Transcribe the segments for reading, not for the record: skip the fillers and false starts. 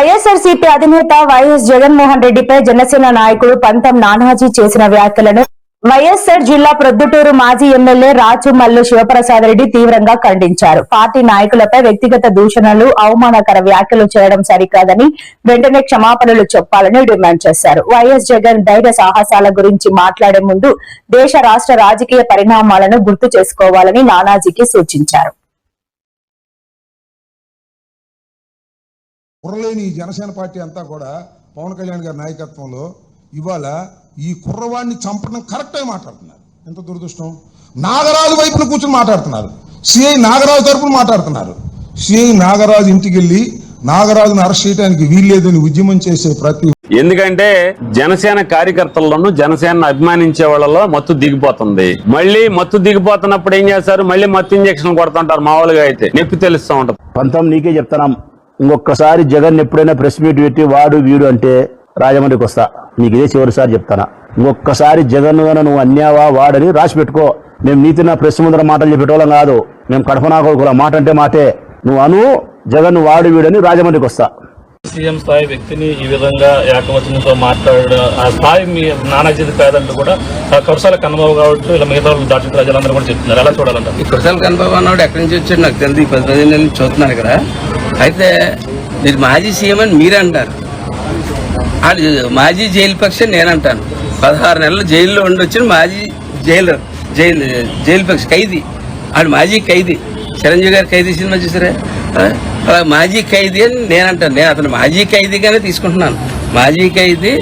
వైఎస్ఆర్సీపీ అధినేత వైఎస్ జగన్మోహన్ రెడ్డిపై జనసేన నాయకుడు పంతం నానాజీ చేసిన వ్యాఖ్యలను వైఎస్ఆర్ జిల్లా ప్రొద్దుటూరు మాజీ ఎమ్మెల్యే రాచమల్లు శివప్రసాద్ రెడ్డి తీవ్రంగా ఖండించారు. పార్టీ నాయకులపై వ్యక్తిగత దూషణలు, అవమానకర వ్యాఖ్యలు చేయడం సరికాదని వెంటనే క్షమాపణలు చెప్పాలని డిమాండ్ చేశారు. వైఎస్ జగన్ ధైర్య సాహసాల గురించి మాట్లాడే ముందు దేశ రాష్ట్ర రాజకీయ పరిణామాలను గుర్తు చేసుకోవాలని నానాజీకి సూచించారు. కుర్రలేని జనసేన పార్టీ అంతా కూడా పవన్ కళ్యాణ్ గారి నాయకత్వంలో ఇవాళ ఈ కుర్రవాడిని చంపడం కరెక్ట్ అని మాట్లాడుతున్నారు. ఎంత దురదృష్టం! నాగరాజు వైపున కూర్చొని మాట్లాడుతున్నారు. సిఐ నాగరాజు తరపున మాట్లాడుతున్నారు. సిఐ నాగరాజు ఇంటికి వెళ్ళి నాగరాజును అరెస్ట్ చేయడానికి వీల్లేదని ఉద్యమం చేసే ప్రతి ఎందుకంటే జనసేన కార్యకర్తల్లోనూ జనసేన అభిమానించే వాళ్ళలో మత్తు దిగిపోతుంది. మళ్ళీ మత్తు దిగిపోతున్నప్పుడు ఏం చేస్తారు? మళ్ళీ మత్తు ఇంజక్షన్ కొడుతుంటారు. మామూలుగా అయితే నొప్పి తెలుస్తూ ఉంటుంది. పంతం నీకే చెప్తాం, ఇంకొకసారి జగన్ ఎప్పుడైనా ప్రెస్ మీట్ పెట్టి వాడు వీడు అంటే రాజమండ్రికి వస్తా. నీకు ఇదే చివరిసారి చెప్తానా. ఇంకొకసారి జగన్ నువ్వు అన్యావా వాడని రాసి పెట్టుకో. మేము నీతి నా ప్రెస్ ముందర మాటలు చెప్పేటోళ్ళం కాదు. మేము కడప నాకోకుల మాట అంటే మాటే. నువ్వు జగన్ వాడు వీడని రాజమండ్రికి వస్తా. సీఎం స్థాయి వ్యక్తిని ఈ విధంగా ఏకవచనంతో మాట్లాడ ఆ స్థాయి మీ నానాజీది కాదంటూ కూడా కురసాల కన్నబాబు కాబట్టి ఇలా మిగతా దాటి ప్రజలందరూ కూడా చెప్తున్నారు. ఎలా చూడాలంట? ఈ కురసాల కన్నబాబు అన్నాడు ఎక్కడి నుంచి వచ్చాడు నాకు తెలియదు. 10 నెలల నుంచి చూస్తున్నాను ఇక్కడ. అయితే మీరు మాజీ సీఎం అని మీరే అంటారు. మాజీ జైలు పక్షి నేనంటాను. 16 నెలలు జైల్లో ఉండొచ్చిన మాజీ జైలు పక్షి ఖైదీ. ఆడు మాజీ ఖైదీ. చిరంజీవి గారు ఖైదీ సినిమా చూసారా? అలా మాజీ ఖైదీ అని నేనంటాను. నేను అతను మాజీ ఖైదీగానే తీసుకుంటున్నాను. మాజీ ఖైదీ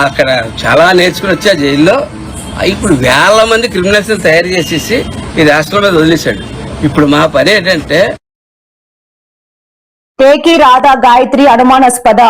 అక్కడ చాలా నేర్చుకుని వచ్చి ఆ జైల్లో ఇప్పుడు వేల మంది క్రిమినల్స్ తయారు చేసేసి ఈ రాష్ట్రం మీద వదిలేశాడు. ఇప్పుడు మా పని ఏంటంటే టేకి రాధా గాయత్రి అనుమానాస్పద